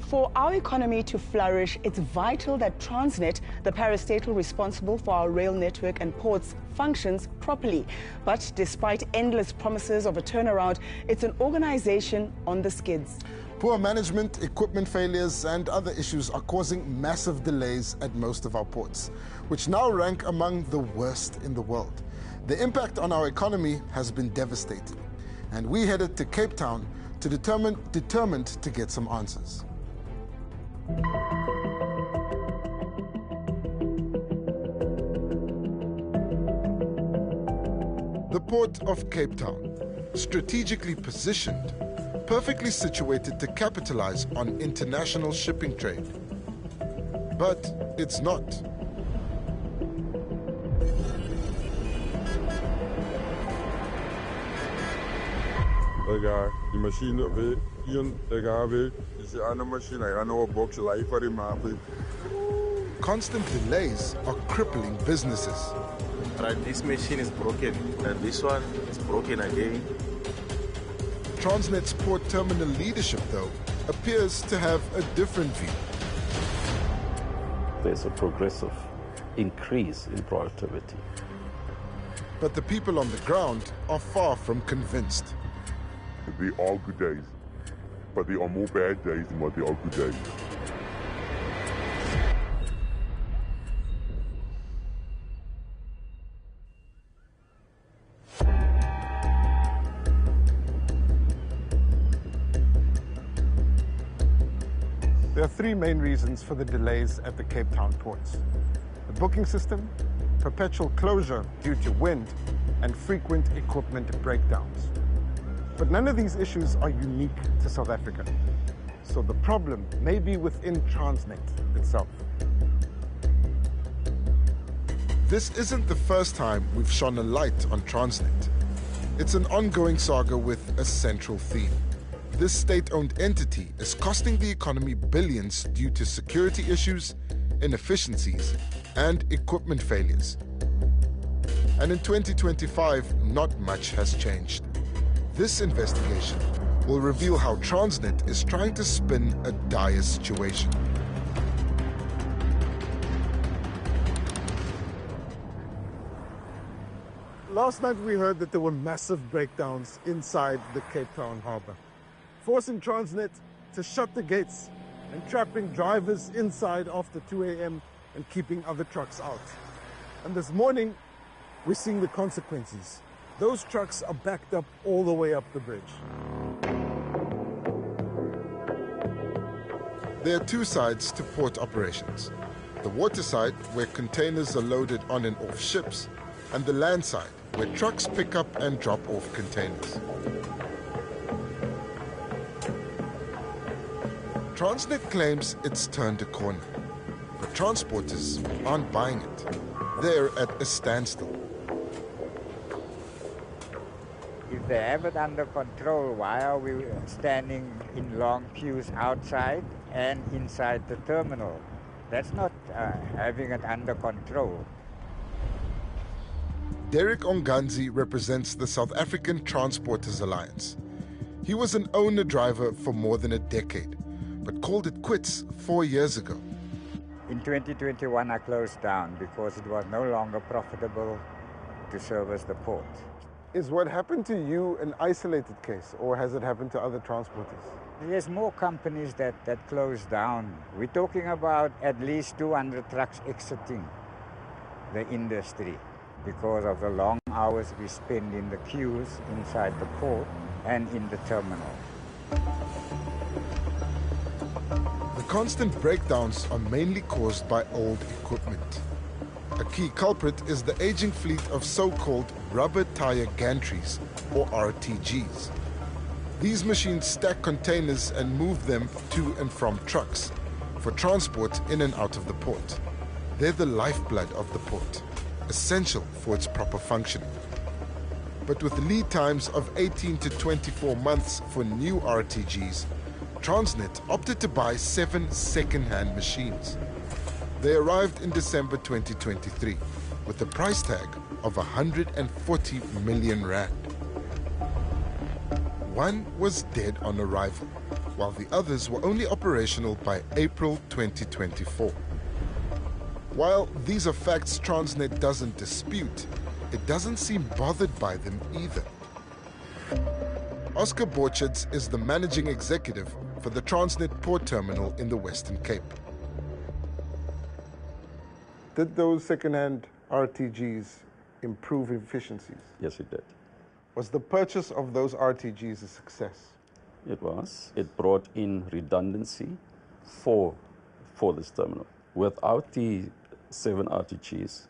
For our economy to flourish, it's vital that Transnet, the parastatal responsible for our rail network and ports, functions properly. But despite endless promises of a turnaround, it's an organization on the skids. Poor management, equipment failures and other issues are causing massive delays at most of our ports, which now rank among the worst in the world. The impact on our economy has been devastating, and we headed to Cape Town to determined to get some answers. The Port of Cape Town, strategically positioned, perfectly situated to capitalize on international shipping trade. But it's not. Die machine weer is een andere machine, hij gaat een box live voor die maken. Constant delays are crippling businesses. Right, this machine is broken, and this one is broken again. Transnet's Port Terminal leadership, though, appears to have a different view. There's a progressive increase in productivity. But the people on the ground are far from convinced. They are good days, but there are more bad days than what they are good days. There are three main reasons for the delays at the Cape Town ports: the booking system, perpetual closure due to wind, and frequent equipment breakdowns. But none of these issues are unique to South Africa. So the problem may be within Transnet itself. This isn't the first time we've shone a light on Transnet. It's an ongoing saga with a central theme. This state-owned entity is costing the economy billions due to security issues, inefficiencies, and equipment failures. And in 2025, not much has changed. This investigation will reveal how Transnet is trying to spin a dire situation. Last night we heard that there were massive breakdowns inside the Cape Town harbour, forcing Transnet to shut the gates and trapping drivers inside after 2 a.m. and keeping other trucks out. And this morning, we're seeing the consequences. Those trucks are backed up all the way up the bridge. There are two sides to port operations. The water side, where containers are loaded on and off ships, and the land side, where trucks pick up and drop off containers. Transnet claims it's turned a corner, but transporters aren't buying it. They're at a standstill. If they have it under control, why are we standing in long queues outside and inside the terminal? That's not having it under control. Derek Onganzi represents the South African Transporters Alliance. He was an owner-driver for more than a decade, but called it quits 4 years ago. In 2021, I closed down because it was no longer profitable to service the port. Is what happened to you an isolated case, or has it happened to other transporters? There's more companies that closed down. We're talking about at least 200 trucks exiting the industry because of the long hours we spend in the queues inside the port and in the terminal. The constant breakdowns are mainly caused by old equipment. A key culprit is the aging fleet of so-called rubber tire gantries, or RTGs. These machines stack containers and move them to and from trucks for transport in and out of the port. They're the lifeblood of the port, essential for its proper functioning. But with lead times of 18 to 24 months for new RTGs, Transnet opted to buy 7 second-hand machines. They arrived in December 2023 with a price tag of 140 million rand. One was dead on arrival, while the others were only operational by April 2024. While these are facts Transnet doesn't dispute, it doesn't seem bothered by them either. Oscar Borchards is the managing executive for the Transnet Port Terminal in the Western Cape. Did those second-hand RTGs improve efficiencies? Yes, it did. Was the purchase of those RTGs a success? It was. It brought in redundancy for this terminal. Without the 7 RTGs,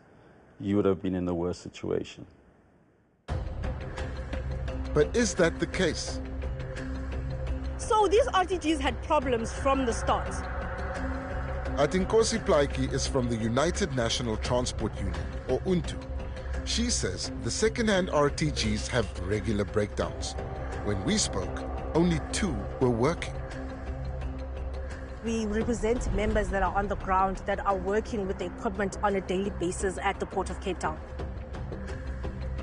you would have been in a worse situation. But is that the case? So these RTGs had problems from the start. Atinkosi Plaiki is from the United National Transport Union, or UNTU. She says the second-hand RTGs have regular breakdowns. When we spoke, only 2 were working. We represent members that are on the ground that are working with the equipment on a daily basis at the Port of Cape Town.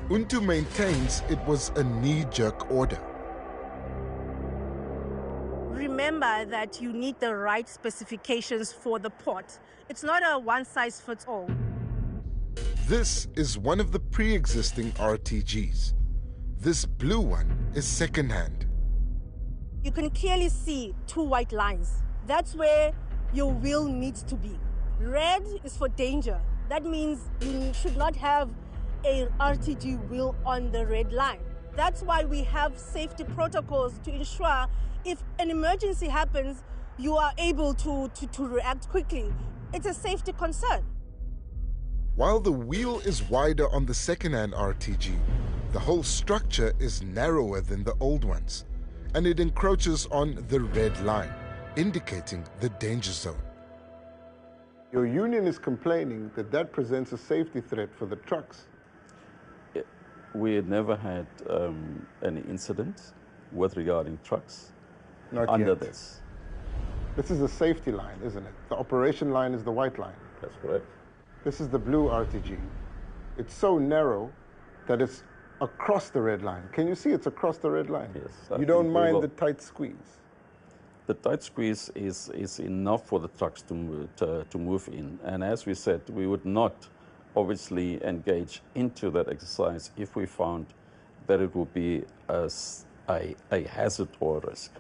UNTU maintains it was a knee-jerk order. Remember that you need the right specifications for the port. It's not a one-size-fits-all. This is one of the pre-existing RTGs. This blue one is second-hand. You can clearly see 2 white lines. That's where your wheel needs to be. Red is for danger. That means you should not have a RTG wheel on the red line. That's why we have safety protocols to ensure if an emergency happens, you are able to react quickly. It's a safety concern. While the wheel is wider on the second-hand RTG, the whole structure is narrower than the old ones, and it encroaches on the red line, indicating the danger zone. Your union is complaining that that presents a safety threat for the trucks. We had never had any incident with regarding trucks Not under yet. this. This is a safety line, isn't it? The operation line is the white line. That's correct. This is the blue RTG. It's so narrow that it's across the red line. Can you see it's across the red line? Yes, I You don't think we mind will. the tight squeeze? The tight squeeze is enough for the trucks to move in. And as we said, we would not obviously engage into that exercise if we found that it would be a hazard or a risk.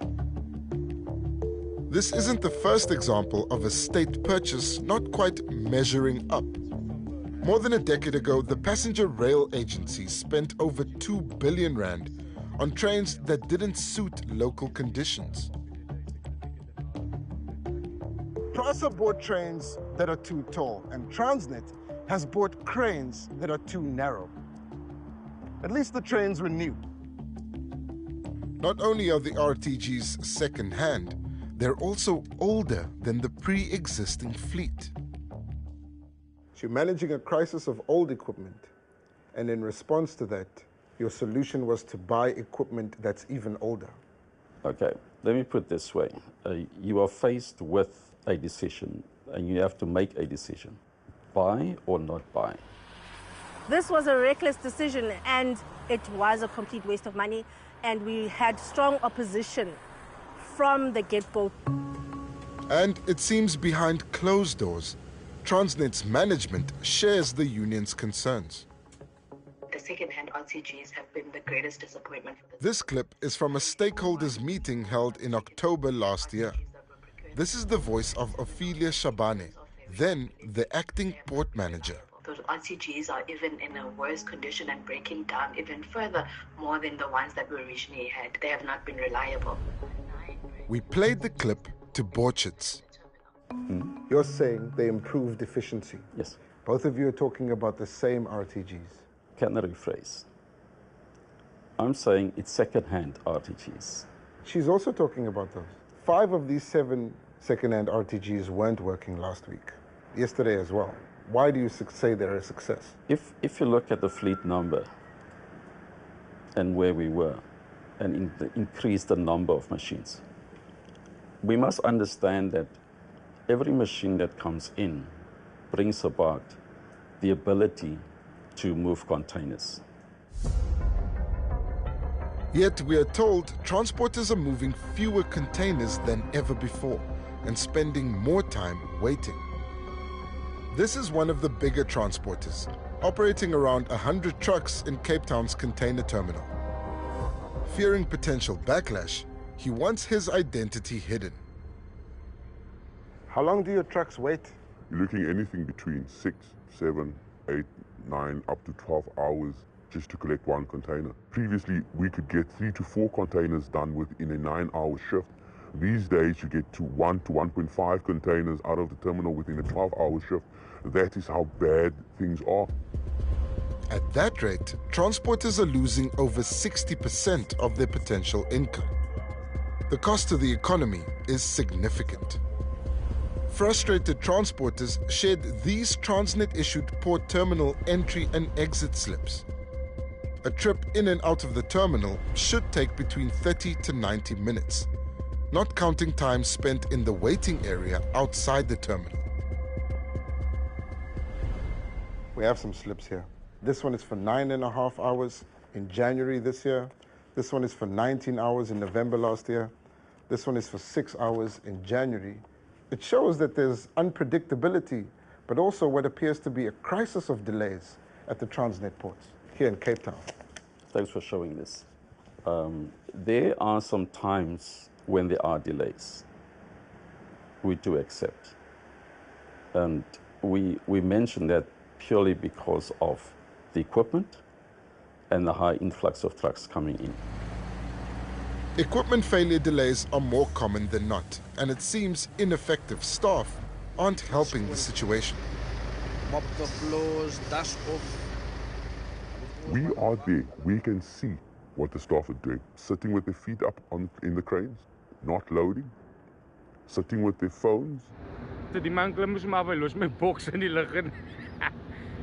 This isn't the first example of a state purchase not quite measuring up. More than a decade ago, the Passenger Rail Agency spent over 2 billion rand on trains that didn't suit local conditions. PRASA bought trains that are too tall, and Transnet has bought cranes that are too narrow. At least the trains were new. Not only are the RTGs second-hand, they're also older than the pre-existing fleet. So you're managing a crisis of old equipment, and in response to that, your solution was to buy equipment that's even older. Okay, let me put it this way. You are faced with a decision, and you have to make a decision. Buy or not buy. This was a reckless decision, and it was a complete waste of money, and we had strong opposition from the get-go. And it seems behind closed doors, Transnet's management shares the union's concerns. The second-hand RTGs have been the greatest disappointment for the This clip is from a stakeholders meeting held in October last year. This is the voice of Ophelia Shabane, then the acting port manager. Those RTGs are even in a worse condition and breaking down even further more than the ones that we originally had. They have not been reliable. We played the clip to Borchards. You're saying they improved efficiency. Yes. Both of you are talking about the same RTGs. Can I rephrase? I'm saying it's second-hand RTGs. She's also talking about those. 5 of these 7 second-hand RTGs weren't working last week, yesterday as well. Why do you say they're a success? If you look at the fleet number and where we were, and increase the number of machines, we must understand that every machine that comes in brings about the ability to move containers. Yet we are told transporters are moving fewer containers than ever before and spending more time waiting. This is one of the bigger transporters, operating around 100 trucks in Cape Town's container terminal. Fearing potential backlash, he wants his identity hidden. How long do your trucks wait? You're looking at anything between 6, 7, 8, 9, up to 12 hours just to collect one container. Previously, we could get 3 to 4 containers done within a 9-hour shift. These days, you get to 1 to 1.5 containers out of the terminal within a 12-hour shift. That is how bad things are. At that rate, transporters are losing over 60% of their potential income. The cost to the economy is significant. Frustrated transporters shared these Transnet-issued port terminal entry and exit slips. A trip in and out of the terminal should take between 30 to 90 minutes, not counting time spent in the waiting area outside the terminal. We have some slips here. This one is for 9.5 hours in January this year. This one is for 19 hours in November last year. This one is for 6 hours in January. It shows that there's unpredictability, but also what appears to be a crisis of delays at the Transnet ports here in Cape Town. Thanks for showing this. There are some times when there are delays. We do accept. And we mention that purely because of the equipment and the high influx of trucks coming in. Equipment failure delays are more common than not, and it seems ineffective staff aren't helping the situation. Mop the floors, dust off. We are there. We can see what the staff are doing. Sitting with their feet up in the cranes, not loading, sitting with their phones. Die man klim mos maar los my boks in die lug in.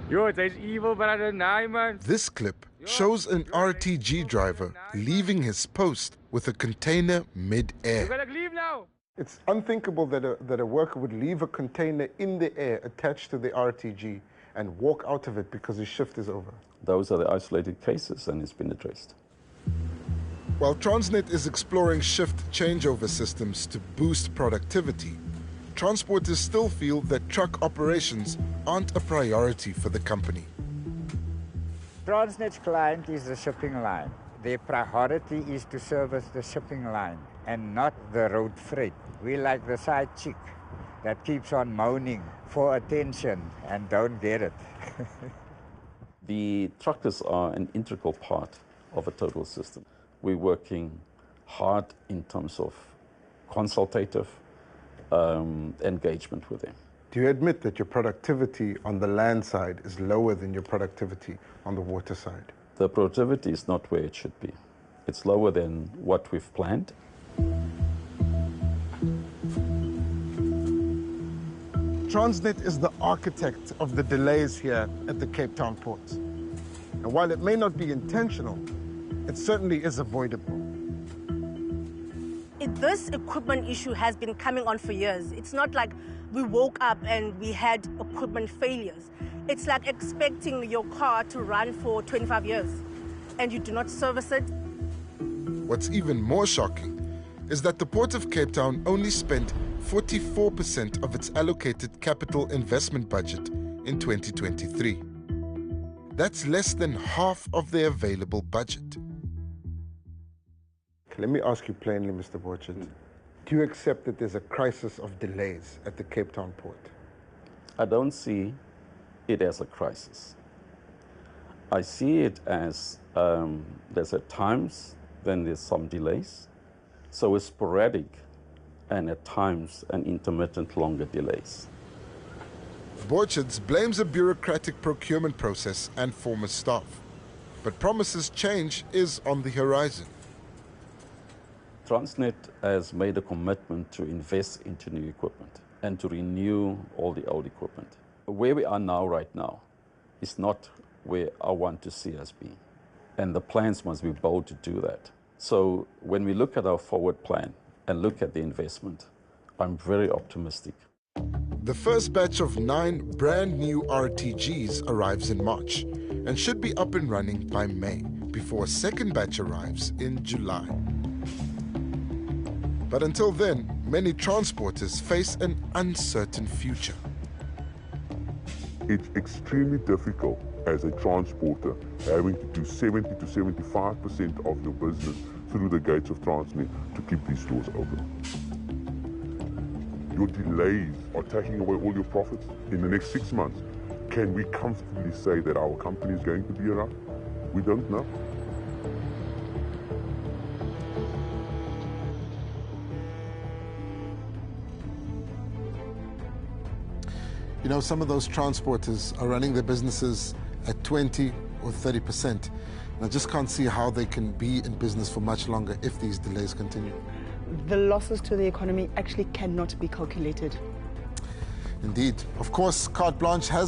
Yo, it's evil, brother. Nah, man. This clip shows an RTG driver leaving his post with a container mid-air. It's unthinkable that a worker would leave a container in the air attached to the RTG and walk out of it because his shift is over. Those are the isolated cases, and it's been addressed. While Transnet is exploring shift changeover systems to boost productivity, transporters still feel that truck operations aren't a priority for the company. Transnet's client is the shipping line. Their priority is to service the shipping line and not the road freight. We like the side chick that keeps on moaning for attention and don't get it. The truckers are an integral part of a total system. We're working hard in terms of consultative engagement with them. Do you admit that your productivity on the land side is lower than your productivity on the water side? The productivity is not where it should be. It's lower than what we've planned. Transnet is the architect of the delays here at the Cape Town ports. And while it may not be intentional, it certainly is avoidable. This equipment issue has been coming on for years. It's not like we woke up and we had equipment failures. It's like expecting your car to run for 25 years and you do not service it. What's even more shocking is that the Port of Cape Town only spent 44% of its allocated capital investment budget in 2023. That's less than half of the available budget. Let me ask you plainly, Mr. Borchard. Do you accept that there's a crisis of delays at the Cape Town port? I don't see it as a crisis. I see it as there's at times then there's some delays. So it's sporadic and at times an intermittent longer delays. Borchards blames a bureaucratic procurement process and former staff, but promises change is on the horizon. Transnet has made a commitment to invest into new equipment and to renew all the old equipment. Where we are now, right now, is not where I want to see us be. And the plans must be bold to do that. So when we look at our forward plan and look at the investment, I'm very optimistic. The first batch of 9 brand new RTGs arrives in March and should be up and running by May, before a second batch arrives in July. But until then, many transporters face an uncertain future. It's extremely difficult as a transporter having to do 70 to 75% of your business through the gates of Transnet to keep these stores open. Your delays are taking away all your profits. In the next 6 months, can we comfortably say that our company is going to be around? We don't know. You know, some of those transporters are running their businesses at 20 or 30%. And I just can't see how they can be in business for much longer if these delays continue. The losses to the economy actually cannot be calculated. Indeed. Of course, carte blanche has